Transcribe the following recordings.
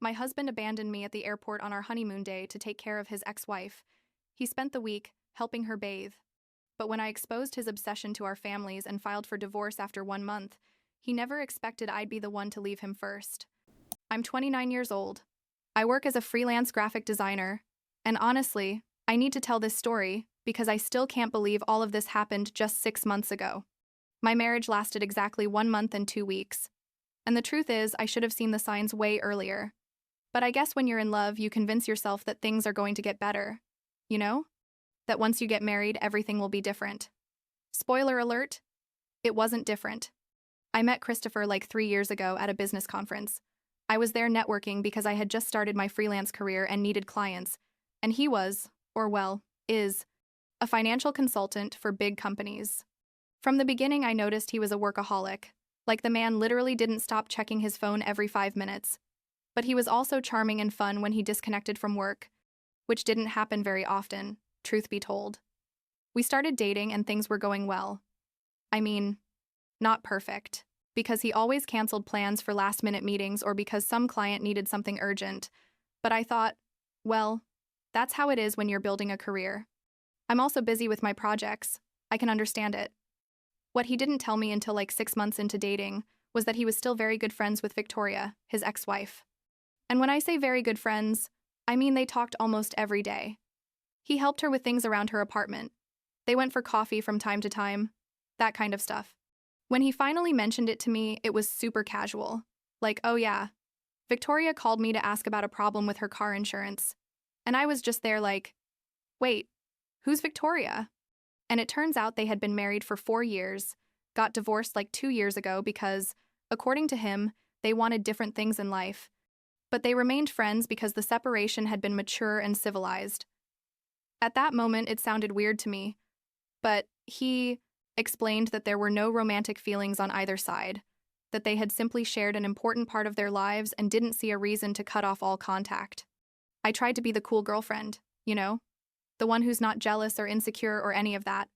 My husband abandoned me at the airport on our honeymoon day to take care of his ex-wife. He spent the week helping her bathe. But when I exposed his obsession to our families and filed for divorce after 1 month, he never expected I'd be the one to leave him first. I'm 29 years old. I work as a freelance graphic designer. And honestly, I need to tell this story because I still can't believe all of this happened just 6 months ago. My marriage lasted exactly 1 month and 2 weeks. And the truth is, I should have seen the signs way earlier. But I guess when you're in love, you convince yourself that things are going to get better. You know? That once you get married, everything will be different. Spoiler alert, it wasn't different. I met Christopher like 3 years ago at a business conference. I was there networking because I had just started my freelance career and needed clients, and he was, or well, is, a financial consultant for big companies. From the beginning, I noticed he was a workaholic, like the man literally didn't stop checking his phone every 5 minutes. But he was also charming and fun when he disconnected from work, which didn't happen very often, truth be told. We started dating and things were going well. I mean, not perfect, because he always canceled plans for last-minute meetings or because some client needed something urgent. But I thought, well, that's how it is when you're building a career. I'm also busy with my projects. I can understand it. What he didn't tell me until like 6 months into dating was that he was still very good friends with Victoria, his ex-wife. And when I say very good friends, I mean they talked almost every day. He helped her with things around her apartment. They went for coffee from time to time, that kind of stuff. When he finally mentioned it to me, it was super casual. Like, oh yeah, Victoria called me to ask about a problem with her car insurance. And I was just there like, wait, who's Victoria? And it turns out they had been married for 4 years, got divorced like 2 years ago because, according to him, they wanted different things in life. But they remained friends because the separation had been mature and civilized. At that moment, it sounded weird to me, but he explained that there were no romantic feelings on either side, that they had simply shared an important part of their lives and didn't see a reason to cut off all contact. I tried to be the cool girlfriend, you know? The one who's not jealous or insecure or any of that.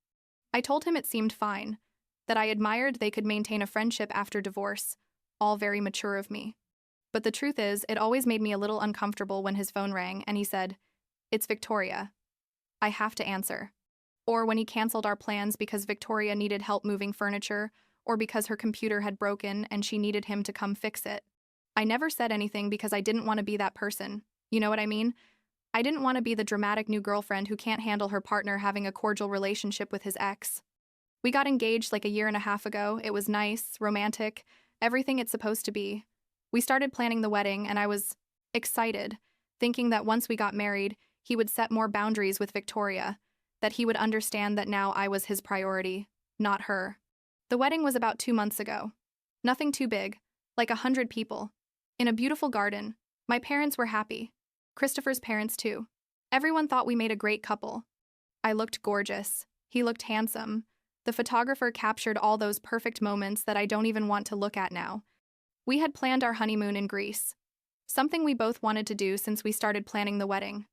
I told him it seemed fine, that I admired they could maintain a friendship after divorce, all very mature of me. But the truth is, it always made me a little uncomfortable when his phone rang and he said, "It's Victoria. I have to answer." Or when he canceled our plans because Victoria needed help moving furniture, or because her computer had broken and she needed him to come fix it. I never said anything because I didn't want to be that person. You know what I mean? I didn't want to be the dramatic new girlfriend who can't handle her partner having a cordial relationship with his ex. We got engaged like a year and a half ago. It was nice, romantic, everything it's supposed to be. We started planning the wedding, and I was excited, thinking that once we got married, he would set more boundaries with Victoria, that he would understand that now I was his priority, not her. The wedding was about 2 months ago. Nothing too big, like 100 people. In a beautiful garden. My parents were happy. Christopher's parents too. Everyone thought we made a great couple. I looked gorgeous. He looked handsome. The photographer captured all those perfect moments that I don't even want to look at now. We had planned our honeymoon in Greece. Something we both wanted to do since we started planning the wedding.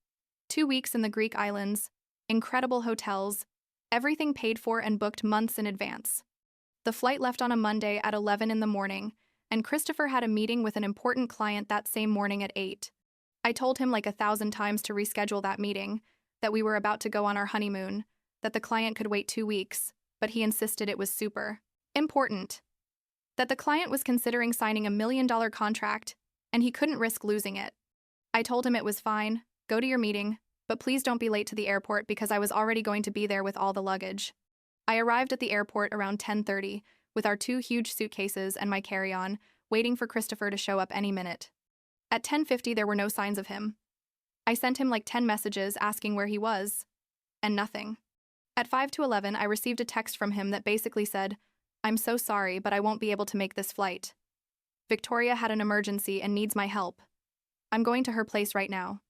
2 weeks in the Greek islands, incredible hotels, everything paid for and booked months in advance. The flight left on a Monday at 11 in the morning, and Christopher had a meeting with an important client that same morning at 8. I told him like 1,000 times to reschedule that meeting, that we were about to go on our honeymoon, that the client could wait 2 weeks, but he insisted it was super important. That the client was considering signing a $1 million contract, and he couldn't risk losing it. I told him it was fine, go to your meeting, but please don't be late to the airport because I was already going to be there with all the luggage. I arrived at the airport around 10:30 with our 2 huge suitcases and my carry-on, waiting for Christopher to show up any minute. At 10:50 there were no signs of him. I sent him like 10 messages asking where he was, and nothing. At 5 to 11 I received a text from him that basically said, "I'm so sorry, but I won't be able to make this flight. Victoria had an emergency and needs my help. I'm going to her place right now.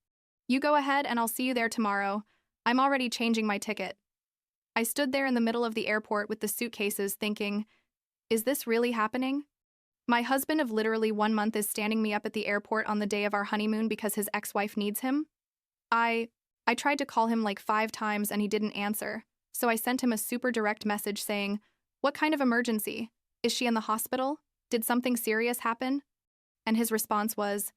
You go ahead and I'll see you there tomorrow. I'm already changing my ticket." I stood there in the middle of the airport with the suitcases thinking, is this really happening? My husband of literally 1 month is standing me up at the airport on the day of our honeymoon because his ex-wife needs him? I tried to call him like 5 times and he didn't answer, so I sent him a super direct message saying, "What kind of emergency? Is she in the hospital? Did something serious happen?" And his response was,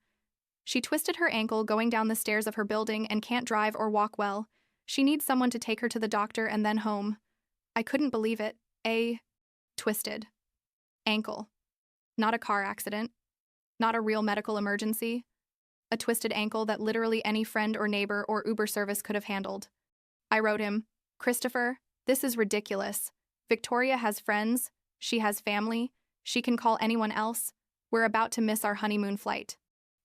She twisted her ankle going down the stairs of her building and can't drive or walk well. She needs someone to take her to the doctor and then home. I couldn't believe it. A twisted ankle. Not a car accident. Not a real medical emergency. A twisted ankle that literally any friend or neighbor or Uber service could have handled. I wrote him, "Christopher, this is ridiculous. Victoria has friends. She has family. She can call anyone else. We're about to miss our honeymoon flight."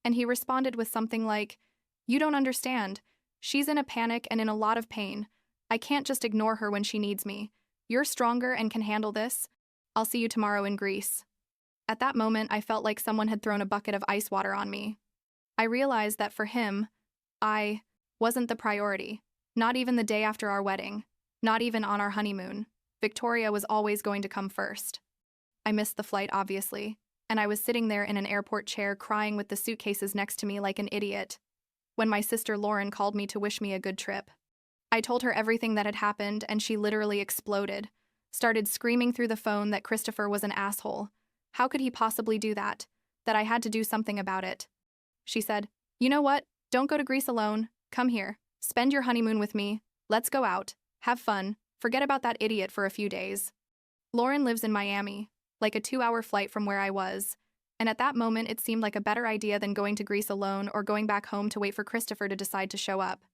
And he responded with something like, "You don't understand. She's in a panic and in a lot of pain. I can't just ignore her when she needs me. You're stronger and can handle this. I'll see you tomorrow in Greece." At that moment, I felt like someone had thrown a bucket of ice water on me. I realized that for him, I wasn't the priority. Not even the day after our wedding. Not even on our honeymoon. Victoria was always going to come first. I missed the flight, obviously, and I was sitting there in an airport chair crying with the suitcases next to me like an idiot, when my sister Lauren called me to wish me a good trip. I told her everything that had happened, and she literally exploded. Started screaming through the phone that Christopher was an asshole. How could he possibly do that? That I had to do something about it. She said, "You know what? Don't go to Greece alone. Come here. Spend your honeymoon with me. Let's go out. Have fun. Forget about that idiot for a few days." Lauren lives in Miami, like a 2-hour flight from where I was, and at that moment it seemed like a better idea than going to Greece alone or going back home to wait for Christopher to decide to show up.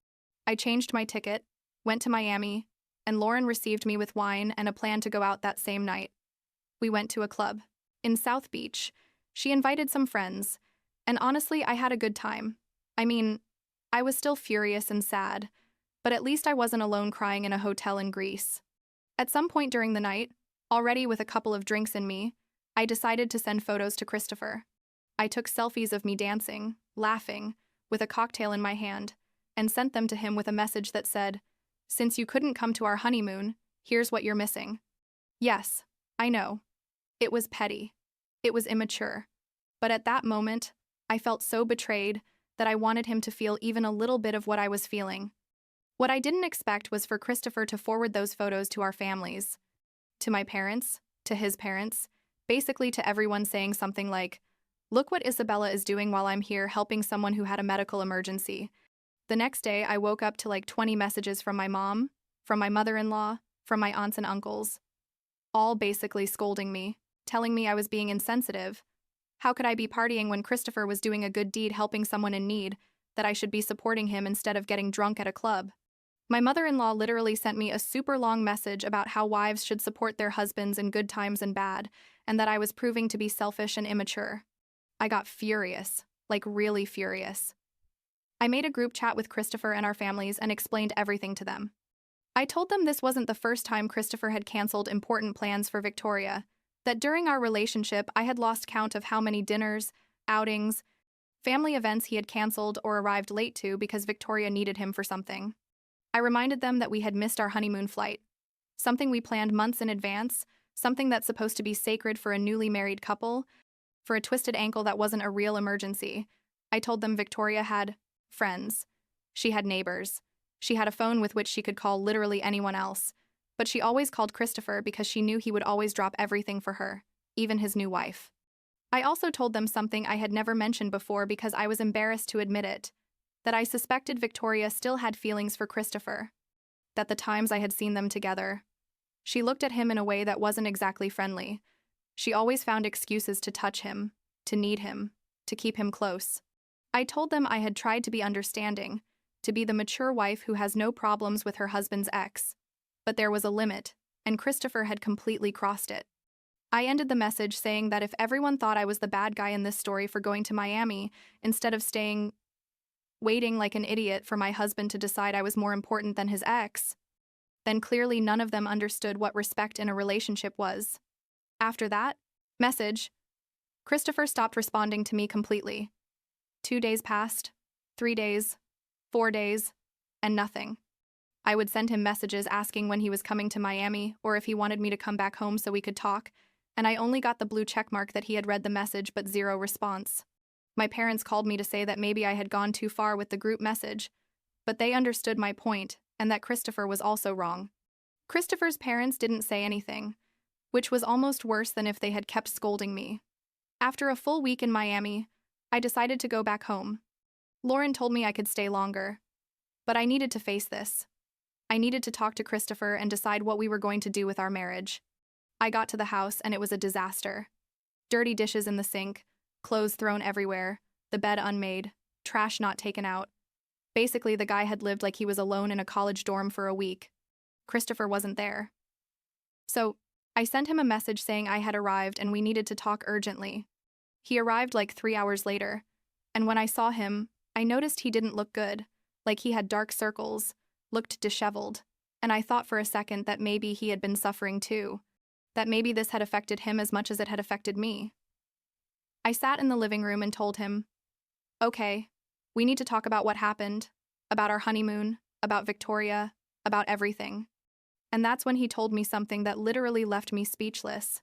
I changed my ticket, went to Miami, and Lauren received me with wine and a plan to go out that same night. We went to a club in South Beach. She invited some friends, and honestly, I had a good time. I mean, I was still furious and sad, but at least I wasn't alone crying in a hotel in Greece. At some point during the night, already with a couple of drinks in me, I decided to send photos to Christopher. I took selfies of me dancing, laughing, with a cocktail in my hand, and sent them to him with a message that said, "Since you couldn't come to our honeymoon, here's what you're missing." Yes, I know. It was petty. It was immature. But at that moment, I felt so betrayed that I wanted him to feel even a little bit of what I was feeling. What I didn't expect was for Christopher to forward those photos to our families. To my parents, to his parents, basically to everyone, saying something like, "Look what Isabella is doing while I'm here helping someone who had a medical emergency." The next day, I woke up to like 20 messages from my mom, from my mother-in-law, from my aunts and uncles, all basically scolding me, telling me I was being insensitive. How could I be partying when Christopher was doing a good deed helping someone in need, that I should be supporting him instead of getting drunk at a club? My mother-in-law literally sent me a super long message about how wives should support their husbands in good times and bad, and that I was proving to be selfish and immature. I got furious, like really furious. I made a group chat with Christopher and our families and explained everything to them. I told them this wasn't the first time Christopher had canceled important plans for Victoria, that during our relationship I had lost count of how many dinners, outings, family events he had canceled or arrived late to because Victoria needed him for something. I reminded them that we had missed our honeymoon flight, something we planned months in advance, something that's supposed to be sacred for a newly married couple, for a twisted ankle that wasn't a real emergency. I told them Victoria had friends. She had neighbors. She had a phone with which she could call literally anyone else. But she always called Christopher because she knew he would always drop everything for her, even his new wife. I also told them something I had never mentioned before because I was embarrassed to admit it, that I suspected Victoria still had feelings for Christopher, that the times I had seen them together, she looked at him in a way that wasn't exactly friendly. She always found excuses to touch him, to need him, to keep him close. I told them I had tried to be understanding, to be the mature wife who has no problems with her husband's ex. But there was a limit, and Christopher had completely crossed it. I ended the message saying that if everyone thought I was the bad guy in this story for going to Miami, instead of waiting like an idiot for my husband to decide I was more important than his ex, then clearly none of them understood what respect in a relationship was. After that message, Christopher stopped responding to me completely. 2 days passed, 3 days, 4 days, and nothing. I would send him messages asking when he was coming to Miami or if he wanted me to come back home so we could talk, and I only got the blue checkmark that he had read the message but zero response. My parents called me to say that maybe I had gone too far with the group message, but they understood my point and that Christopher was also wrong. Christopher's parents didn't say anything, which was almost worse than if they had kept scolding me. After a full week in Miami, I decided to go back home. Lauren told me I could stay longer, but I needed to face this. I needed to talk to Christopher and decide what we were going to do with our marriage. I got to the house and it was a disaster. Dirty dishes in the sink, clothes thrown everywhere, the bed unmade, trash not taken out. Basically, the guy had lived like he was alone in a college dorm for a week. Christopher wasn't there. So, I sent him a message saying I had arrived and we needed to talk urgently. He arrived like 3 hours later, and when I saw him, I noticed he didn't look good, like he had dark circles, looked disheveled, and I thought for a second that maybe he had been suffering too, that maybe this had affected him as much as it had affected me. I sat in the living room and told him, "Okay, we need to talk about what happened, about our honeymoon, about Victoria, about everything." And that's when he told me something that literally left me speechless.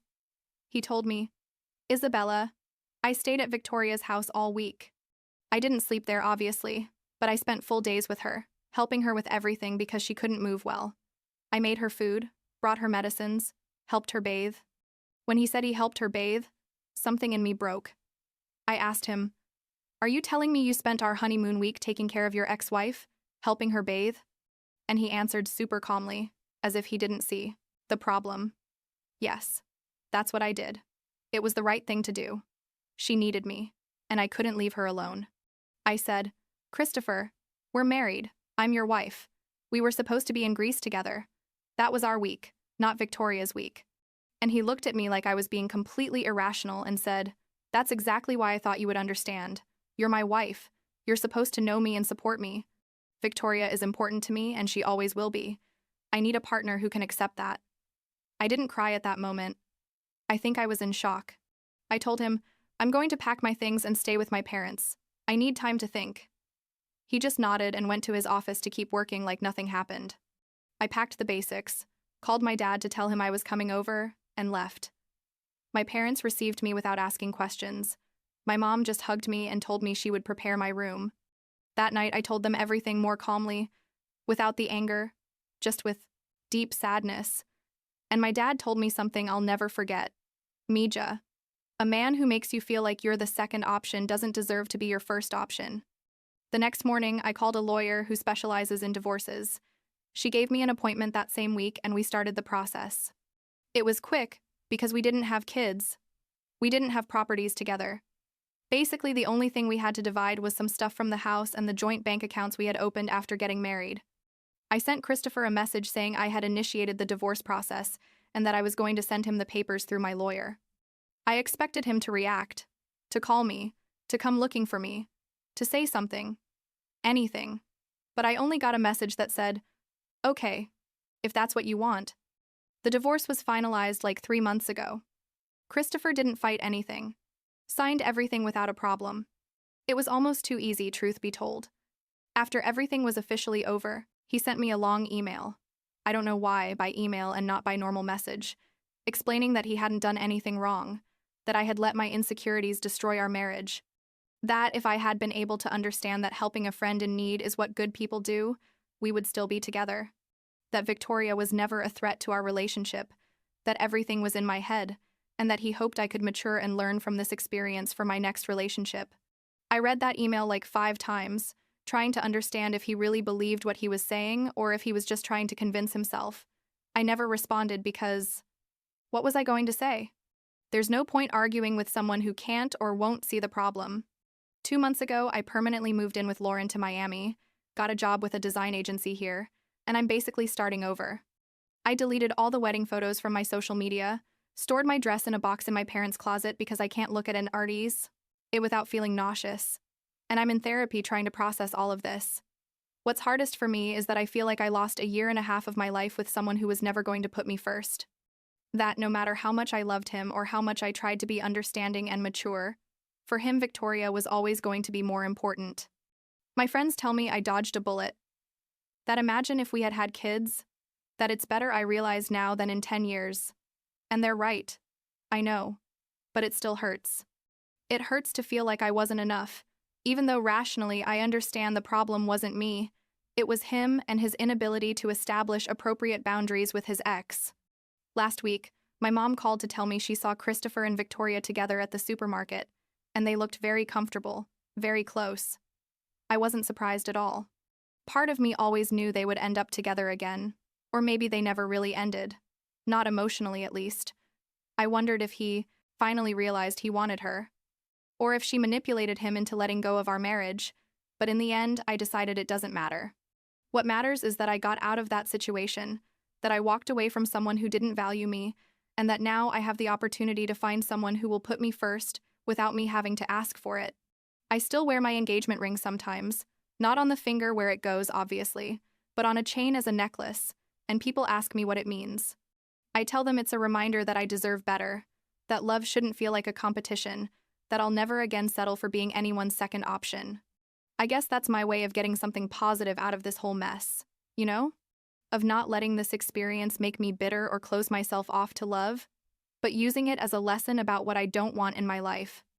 He told me, "Isabella, I stayed at Victoria's house all week. I didn't sleep there, obviously, but I spent full days with her, helping her with everything because she couldn't move well. I made her food, brought her medicines, helped her bathe." When he said he helped her bathe, something in me broke. I asked him, "Are you telling me you spent our honeymoon week taking care of your ex-wife, helping her bathe?" And he answered super calmly, as if he didn't see the problem. "Yes, that's what I did. It was the right thing to do. She needed me, and I couldn't leave her alone." I said, "Christopher, we're married. I'm your wife. We were supposed to be in Greece together. That was our week, not Victoria's week." And he looked at me like I was being completely irrational and said, "That's exactly why I thought you would understand. You're my wife. You're supposed to know me and support me. Victoria is important to me, and she always will be. I need a partner who can accept that." I didn't cry at that moment. I think I was in shock. I told him, "I'm going to pack my things and stay with my parents. I need time to think." He just nodded and went to his office to keep working like nothing happened. I packed the basics, called my dad to tell him I was coming over, and left. My parents received me without asking questions. My mom just hugged me and told me she would prepare my room. That night I told them everything more calmly, without the anger, just with deep sadness. And my dad told me something I'll never forget. "Mija, a man who makes you feel like you're the second option doesn't deserve to be your first option." The next morning, I called a lawyer who specializes in divorces. She gave me an appointment that same week and we started the process. It was quick because we didn't have kids. We didn't have properties together. Basically, the only thing we had to divide was some stuff from the house and the joint bank accounts we had opened after getting married. I sent Christopher a message saying I had initiated the divorce process and that I was going to send him the papers through my lawyer. I expected him to react, to call me, to come looking for me, to say something, anything. But I only got a message that said, "Okay, if that's what you want." The divorce was finalized like 3 months ago. Christopher didn't fight anything. Signed everything without a problem. It was almost too easy, truth be told. After everything was officially over, he sent me a long email. I don't know why, by email and not by normal message, explaining that he hadn't done anything wrong, that I had let my insecurities destroy our marriage, that if I had been able to understand that helping a friend in need is what good people do, we would still be together, that Victoria was never a threat to our relationship, that everything was in my head, and that he hoped I could mature and learn from this experience for my next relationship. I read that email like 5 times, trying to understand if he really believed what he was saying or if he was just trying to convince himself. I never responded because what was I going to say? There's no point arguing with someone who can't or won't see the problem. 2 months ago, I permanently moved in with Lauren to Miami, got a job with a design agency here, and I'm basically starting over. I deleted all the wedding photos from my social media, stored my dress in a box in my parents' closet because I can't look at an artist without feeling nauseous. And I'm in therapy trying to process all of this. What's hardest for me is that I feel like I lost a year and a half of my life with someone who was never going to put me first. That no matter how much I loved him or how much I tried to be understanding and mature, for him Victoria was always going to be more important. My friends tell me I dodged a bullet. That imagine if we had had kids, that it's better I realize now than in 10 years. And they're right. I know. But it still hurts. It hurts to feel like I wasn't enough, even though rationally I understand the problem wasn't me. It was him and his inability to establish appropriate boundaries with his ex. Last week, my mom called to tell me she saw Christopher and Victoria together at the supermarket, and they looked very comfortable, very close. I wasn't surprised at all. Part of me always knew they would end up together again. Or maybe they never really ended. Not emotionally, at least. I wondered if he finally realized he wanted her. Or if she manipulated him into letting go of our marriage. But in the end, I decided it doesn't matter. What matters is that I got out of that situation, that I walked away from someone who didn't value me, and that now I have the opportunity to find someone who will put me first without me having to ask for it. I still wear my engagement ring sometimes, not on the finger where it goes, obviously, but on a chain as a necklace, and people ask me what it means. I tell them it's a reminder that I deserve better, that love shouldn't feel like a competition, that I'll never again settle for being anyone's second option. I guess that's my way of getting something positive out of this whole mess, you know? Of not letting this experience make me bitter or close myself off to love, but using it as a lesson about what I don't want in my life.